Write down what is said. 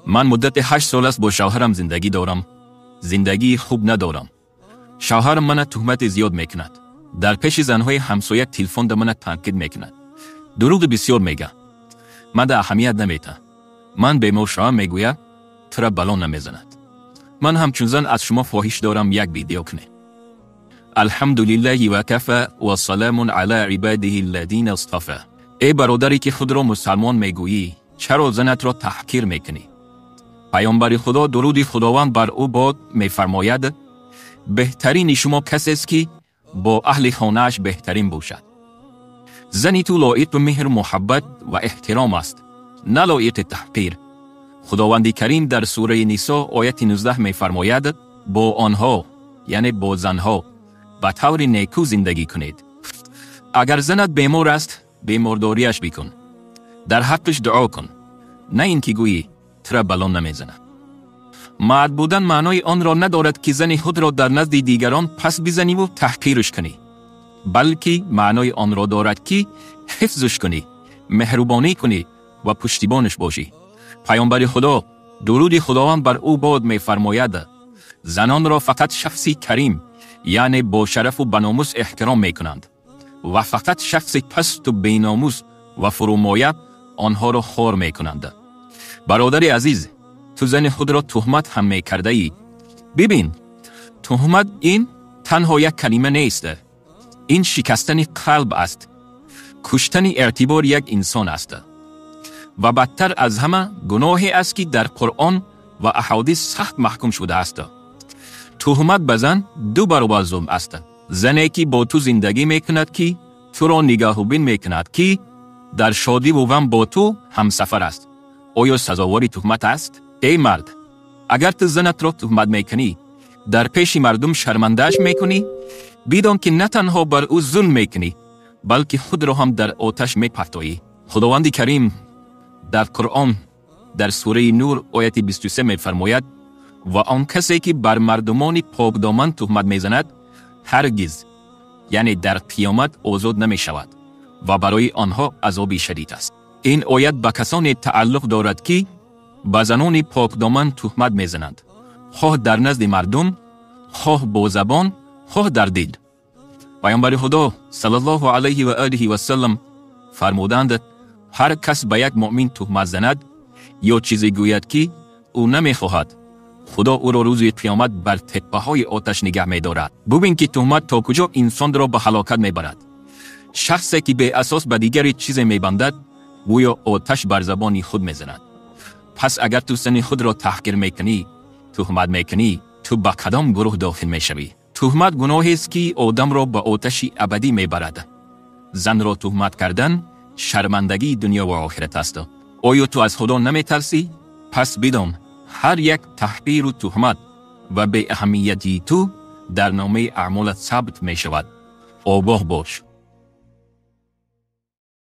من مدت 8 سال است با شوهرم زندگی دارم. زندگی خوب ندارم. شوهرم من تهمت زیاد میکند. در پیش زنهای همسایه تلفن به من تنقید میکند. دروغ بسیار میگه. من ده اهمیت نمیده. من به مشاور میگوید ترا بلا نمیزند. من همچون زن از شما خواهش دارم یک ویدیو کنه. الحمدلله و کفى و سلام علی عباده الذین اصطفى. ای برادری که خود را مسلمان میگویی، چرا زنت را تحقیر میکنی؟ پیامبر خدا درود خداوند بر او باد میفرماید بهترین شما کسی است که با اهل خانه‌اش بهترین باشد. زنی تو لایق به مهر محبت و احترام است، نه لایق تحقیر. خداوند کریم در سوره نساء آیت 19 میفرماید با آنها یعنی با زنها به طور نیکو زندگی کنید. اگر زنت بیمار است بیمارداریش بکن. در حقش دعا کن. نه اینکه گویی ترا بلا نمیزنه. مرد بودن معنای آن را ندارد که زن خود را در نزد دیگران پس بزنی و تحقیرش کنی، بلکه معنای آن را دارد که حفظش کنی، مهربانی کنی و پشتیبانش باشی. پیامبر خدا درود خداوند بر او باد میفرماید زنان را فقط شخصی کریم یعنی با شرف و بناموس احترام میکنند و فقط شخصی پست و بیناموس و فرومایه آنها را خوار میکنند. برادر عزیز، تو زن خود را تهمت هم میکرده ای. ببین، تهمت این تنها یک کلمه نیست. این شکستن قلب است. کشتن اعتبار یک انسان است. و بدتر از همه گناهی است که در قرآن و احادیث سخت محکوم شده است. تهمت به زن 2 برابر ظلم است. زنی که با تو زندگی میکند که تو را نگاهبین میکند که در شادی و غم با تو همسفر است. آیا سزاوار تهمت است؟ ای مرد، اگر تو زنت را تهمت میکنی، در پیش مردم شرمندهش میکنی، بدان که نه تنها بر او ظلم میکنی، بلکه خود را هم در آتش میپرتایی. خداوند کریم در قرآن در سوره نور آیت 23 میفرماید و آن کسی که بر مردمان پاکدامن تهمت میزند هرگز یعنی در قیامت آزاد نمیشود و برای آنها عذابی شدید است. این آیت به کسانی تعلق دارد که به زنان پاکدامن تهمت میزنند، خواه در نزد مردم، خواه با زبان، خواه در دل. پیامبر خدا صلی الله علیه و آله و سلم فرمودند هر کس به یک مؤمن تهمت زند یا چیزی گوید که او نمیخواهد، خدا او را روز قیامت بر تپه های آتش نگه می‌دارد. ببین که تهمت تا کجا انسان را به هلاکت میبرد. شخصی که به اساس به دیگری چیزی میبندد گویا آتش بر زبانی خود میزند. پس اگر تو زن خود را تحقیر میکنی، تهمت میکنی، تو به کدام گروه داخل میشوی؟ تهمت گناهی است که آدم را به آتش ابدی میبرد. زن را تهمت کردن شرمندگی دنیا و آخرت است. آیا تو از خدا نمیترسی؟ پس بدان هر یک تحقیر و تهمت و به اهمیتی تو در نامه اعمالت ثبت می شود. آگاه باش.